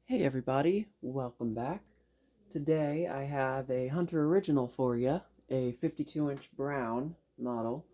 Hey everybody, welcome back. Today I have a Hunter Original for you, a 52-inch Brown model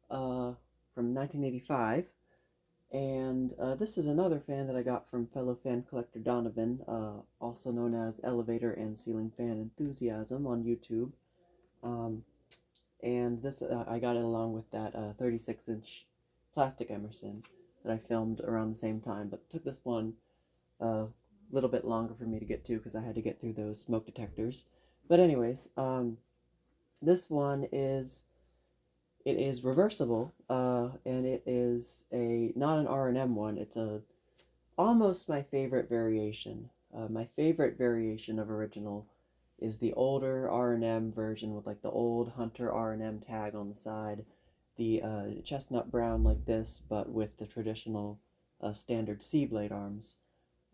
from 1985. And this is another fan that I got from fellow fan collector Donovan, also known as Elevator and Ceiling Fan Enthusiasm on YouTube. Um, and this I got it along with that 36-inch plastic Emerson that I filmed around the same time, but took this one a little bit longer for me to get to because I had to get through those smoke detectors. But anyways, this one is reversible, and it is a not an R&M one. It's a almost my favorite variation. My favorite variation of original is the older R&M version with like the old Hunter R&M tag on the side, the chestnut brown like this, but with the traditional standard C blade arms,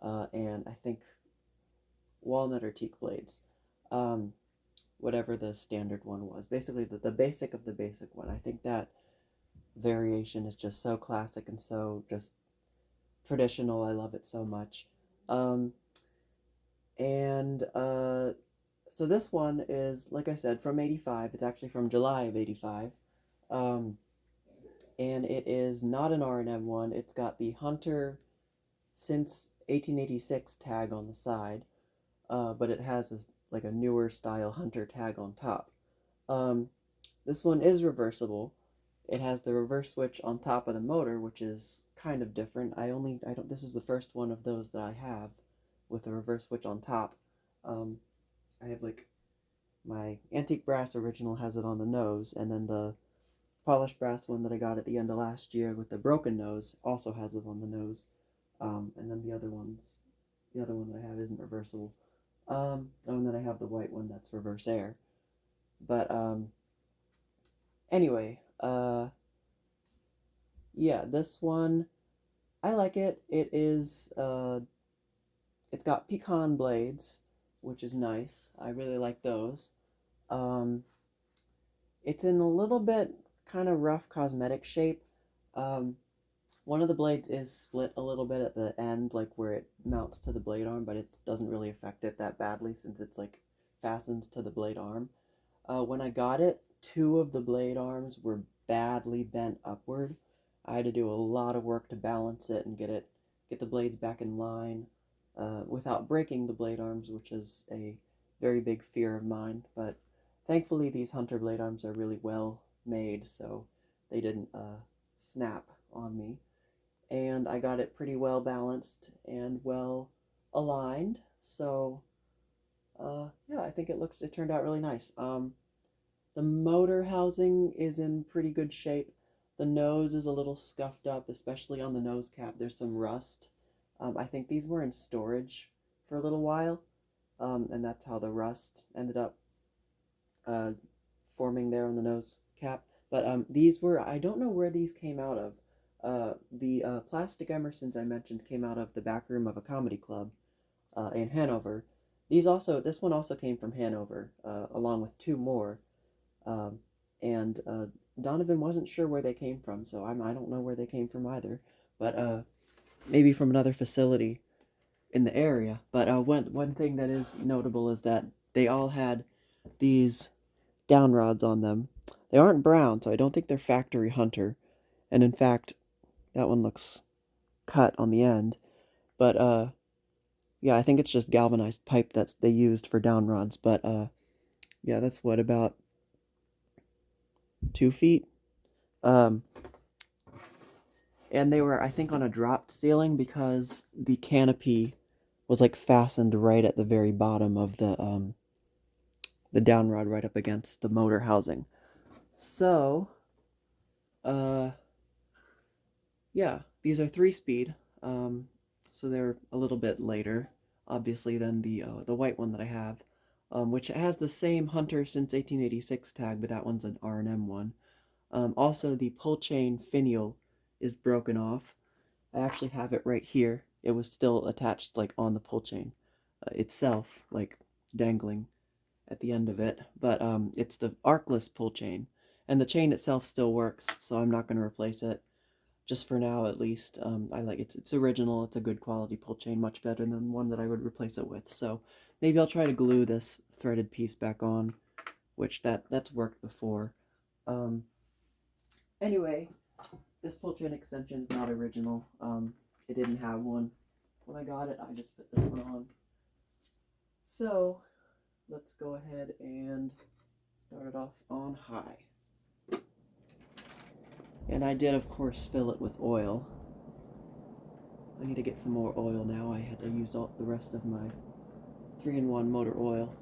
and I think walnut or teak blades, um, whatever the standard one was. Basically, the basic of the basic one. I think that variation is just so classic and so just traditional. I love it so much. Um, and so this one is, like I said, from 85. It's actually from July of 85. Um, and it is not an R&M one. It's got the Hunter since 1886 tag on the side, but it has like a newer style Hunter tag on top. Um, this one is reversible. It has the reverse switch on top of the motor, which is kind of different. I don't, this is the first one of those that I have with a reverse switch on top. Um, I have like my antique brass original has it on the nose, and then the polished brass one that I got at the end of last year with the broken nose also has it on the nose. And then the other one that I have isn't reversible. And then I have the white one that's reverse air. But anyway, yeah, this one I like it. It's got pecan blades, which is nice. I really like those. Um, it's in a little bit kind of rough cosmetic shape. Um, one of the blades is split a little bit at the end, like where it mounts to the blade arm, but it doesn't really affect it that badly since it's like fastens to the blade arm. When I got it, two of the blade arms were badly bent upward. I had to do a lot of work to balance it and get the blades back in line, without breaking the blade arms, which is a very big fear of mine. But thankfully, these Hunter blade arms are really well made, so they didn't snap on me. And I got it pretty well balanced and well aligned. So yeah, I think it turned out really nice. The motor housing is in pretty good shape. The nose is a little scuffed up, especially on the nose cap. There's some rust. I think these were in storage for a little while, and that's how the rust ended up uh, forming there on the nose cap. But these were, I don't know where these came out of. The plastic Emersons I mentioned came out of the back room of a comedy club in Hanover. This one also came from Hanover, along with two more. Um, and Donovan wasn't sure where they came from, so I don't know where they came from either. But maybe from another facility in the area. But one thing that is notable is that they all had these down rods on them. They aren't brown, so I don't think they're factory Hunter. And in fact, that one looks cut on the end. But yeah, I think it's just galvanized pipe that's they used for down rods. But yeah, that's what, about 2 feet. Um, and they were, I think, on a dropped ceiling because the canopy was like fastened right at the very bottom of the down rod, right up against the motor housing. So uh yeah, these are 3-speed. Um, so they're a little bit later, obviously, than the white one that I have, which has the same Hunter since 1886 tag, but that one's an R&M one. Also, the pull chain finial is broken off. I actually have it right here. It was still attached like on the pull chain itself, like dangling at the end of it. But it's the arcless pull chain, and the chain itself still works, so I'm not going to replace it. just for now at least. I like it. It's original. It's a good quality pull chain, much better than one that I would replace it with. So maybe I'll try to glue this threaded piece back on, which that's worked before. Anyway, this pull chain extension is not original. It didn't have one when I got it. I just put this one on. So let's go ahead and start it off on high. And I did, of course, fill it with oil. I need to get some more oil now. I had to use all the rest of my 3-in-1 motor oil.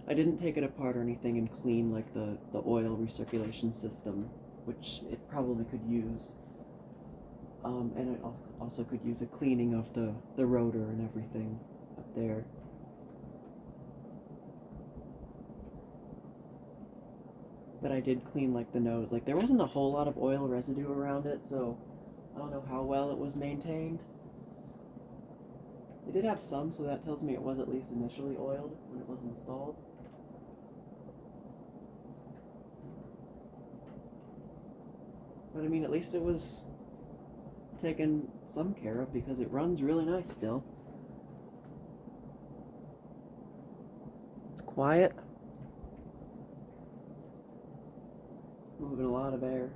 I didn't take it apart or anything and clean like the oil recirculation system, which it probably could use. And it also could use a cleaning of the rotor and everything up there. But I did clean like the nose. Like there wasn't a whole lot of oil residue around it, so I don't know how well it was maintained. It did have some, so that tells me it was at least initially oiled when it was installed. But I mean, at least it was taken some care of because it runs really nice still. It's quiet. Moving a lot of air.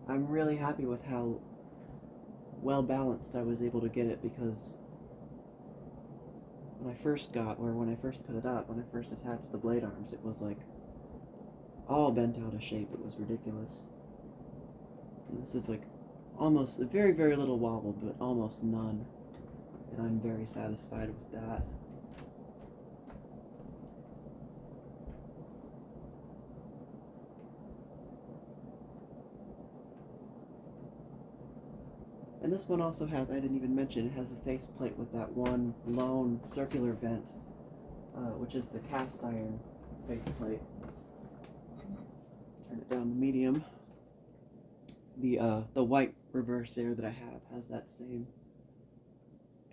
I'm really happy with how well balanced I was able to get it, because when I first put it up, when I first attached the blade arms, it was like all bent out of shape. It was ridiculous. And this is like almost a very, very little wobble, but almost none. And I'm very satisfied with that. And this one also has, I didn't even mention, it has a faceplate with that one lone circular vent, which is the cast iron faceplate. Turn it down to medium. The white reverse air that I have has that same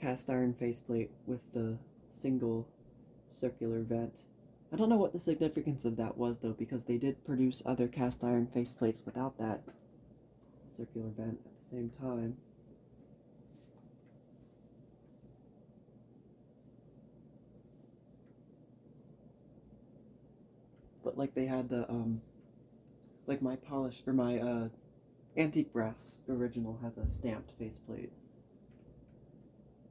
cast iron faceplate with the single circular vent. I don't know what the significance of that was though, because they did produce other cast iron faceplates without that circular vent at the same time. But like they had the like my antique brass original has a stamped faceplate,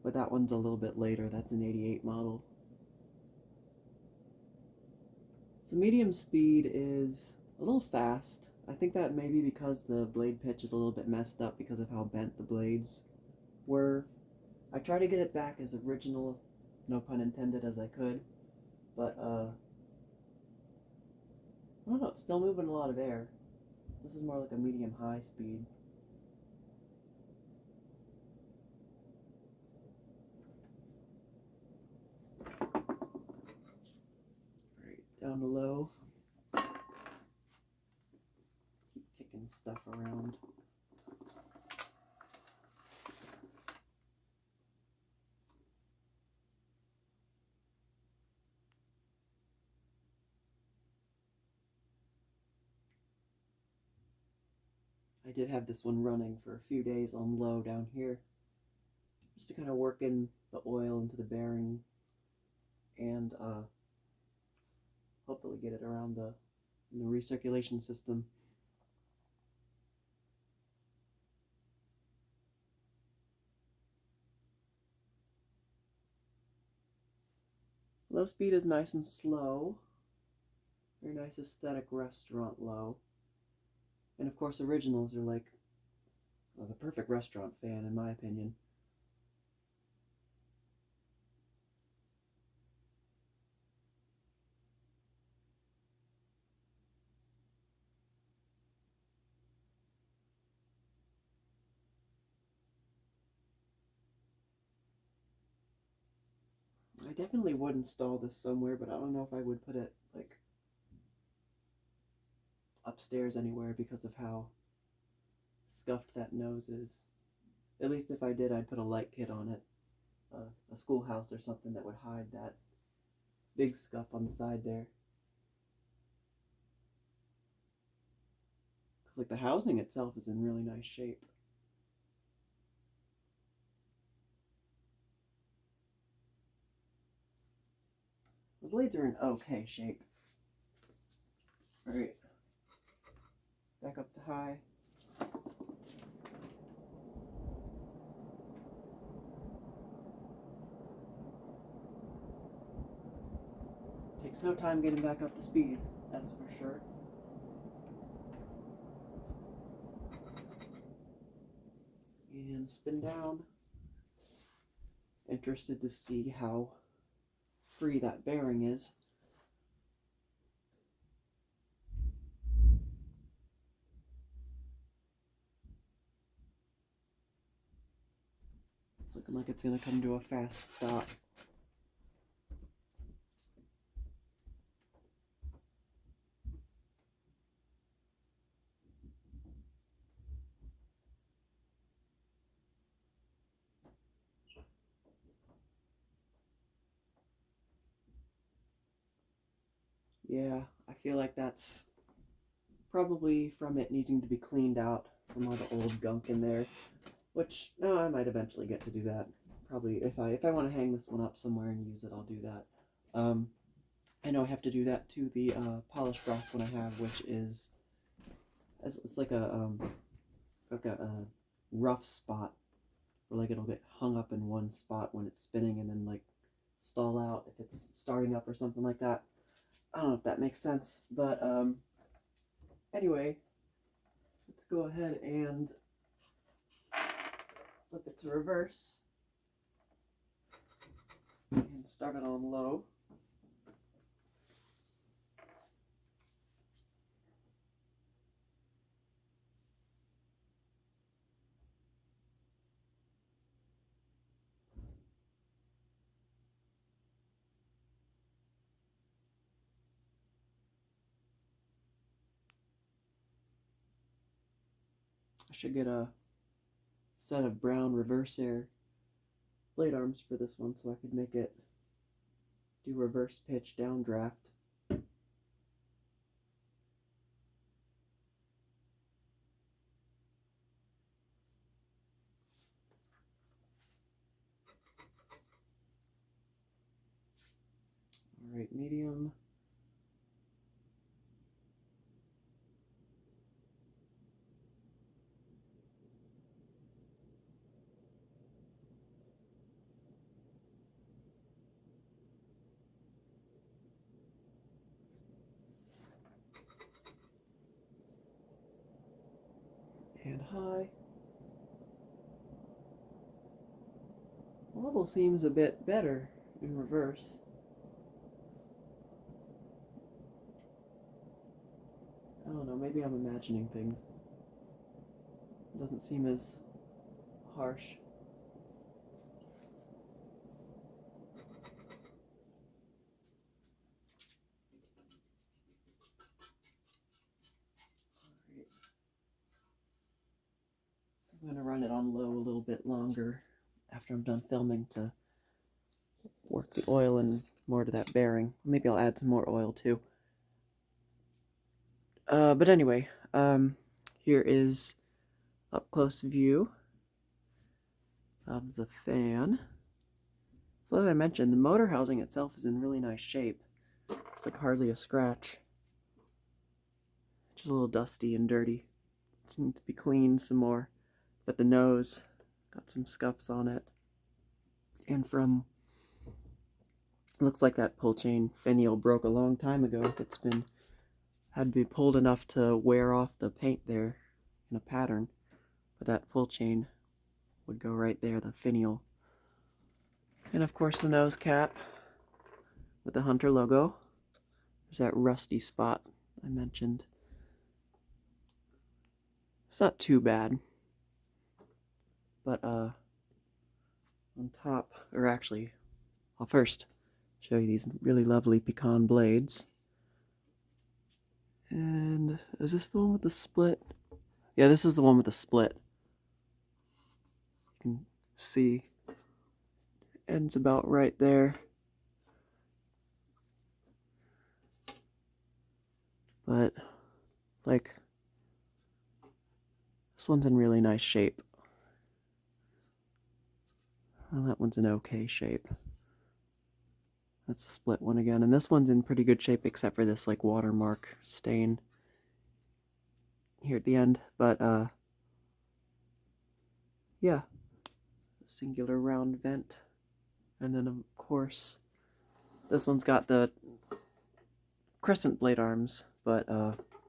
but that one's a little bit later. That's an '88 model. So medium speed is a little fast. I think that may be because the blade pitch is a little bit messed up because of how bent the blades were. I try to get it back as original, no pun intended, as I could, but I don't know, it's still moving a lot of air. This is more like a medium-high speed. Alright, down to low. Keep kicking stuff around. I did have this one running for a few days on low down here, just to kind of work in the oil into the bearing and hopefully get it around the recirculation system. Low speed is nice and slow. Very nice aesthetic restaurant low. And of course originals are like the perfect restaurant fan in my opinion. I definitely would install this somewhere, but I don't know if I would put it like upstairs anywhere because of how scuffed that nose is. At least if I did, I'd put a light kit on it, a schoolhouse or something that would hide that big scuff on the side there. Because like the housing itself is in really nice shape. The blades are in okay shape. All right, back up to high. Takes no time getting back up to speed, that's for sure. And spin down. Interested to see how free that bearing is. It's looking like it's going to come to a fast stop. Yeah, I feel like that's probably from it needing to be cleaned out from all the old gunk in there, which no, I might eventually get to do that. Probably if I want to hang this one up somewhere and use it, I'll do that. I know I have to do that to the polished brass one I have, which is it's like a rough spot where like it'll get hung up in one spot when it's spinning and then like stall out if it's starting up or something like that. I don't know if that makes sense, but anyway, let's go ahead and flip it to reverse and start it on low. I should get a set of brown reverse air blade arms for this one so I could make it do reverse pitch downdraft. Alright, medium. And high. Wobble seems a bit better in reverse. I don't know, maybe I'm imagining things. It doesn't seem as harsh. Right. I'm going to run it on low a little bit longer after I'm done filming to work the oil and more to that bearing. Maybe I'll add some more oil too. But anyway, here is up close view of the fan. So as I mentioned, the motor housing itself is in really nice shape. It's like hardly a scratch. Just a little dusty and dirty. Just needs to be cleaned some more. But the nose got some scuffs on it. And from looks like that pull chain finial broke a long time ago if it's been had to be pulled enough to wear off the paint there in a pattern. But that pull chain would go right there, the finial. And of course the nose cap with the Hunter logo. There's that rusty spot I mentioned. It's not too bad. But on top, or actually, I'll first show you these really lovely pecan blades. And is this the one with the split? Yeah, this is the one with the split. You can see ends about right there. But like This one's in really nice shape. Well, that one's in okay shape. That's a split one again. And this one's in pretty good shape except for this like watermark stain here at the end. But yeah, singular round vent. And then of course this one's got the crescent blade arms, but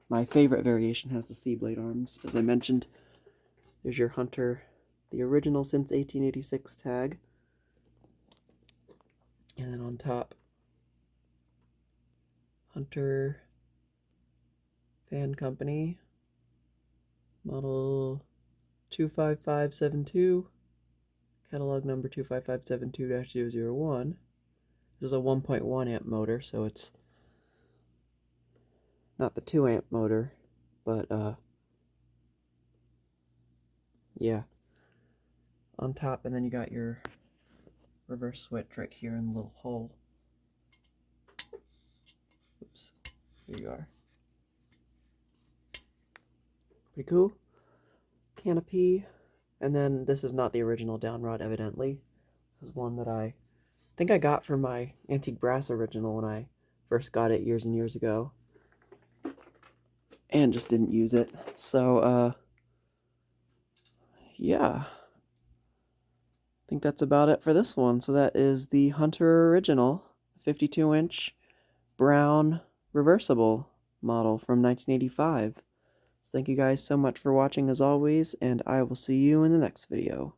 my favorite variation has the C blade arms. As I mentioned, there's your Hunter, the original since 1886 tag. And then on top, Hunter Fan Company, model 25572, catalog number 25572-001. This is a 1.1 amp motor, so it's not the 2 amp motor, but yeah, on top. And then you got your reverse switch right here in the little hole. Oops, here you are. Pretty cool. Canopy. And then this is not the original downrod, evidently. This is one that I think I got from my antique brass original when I first got it years and years ago, and just didn't use it. So yeah, I think that's about it for this one. So that is the Hunter original 52-inch brown reversible model from 1985. So thank you guys so much for watching as always, and I will see you in the next video.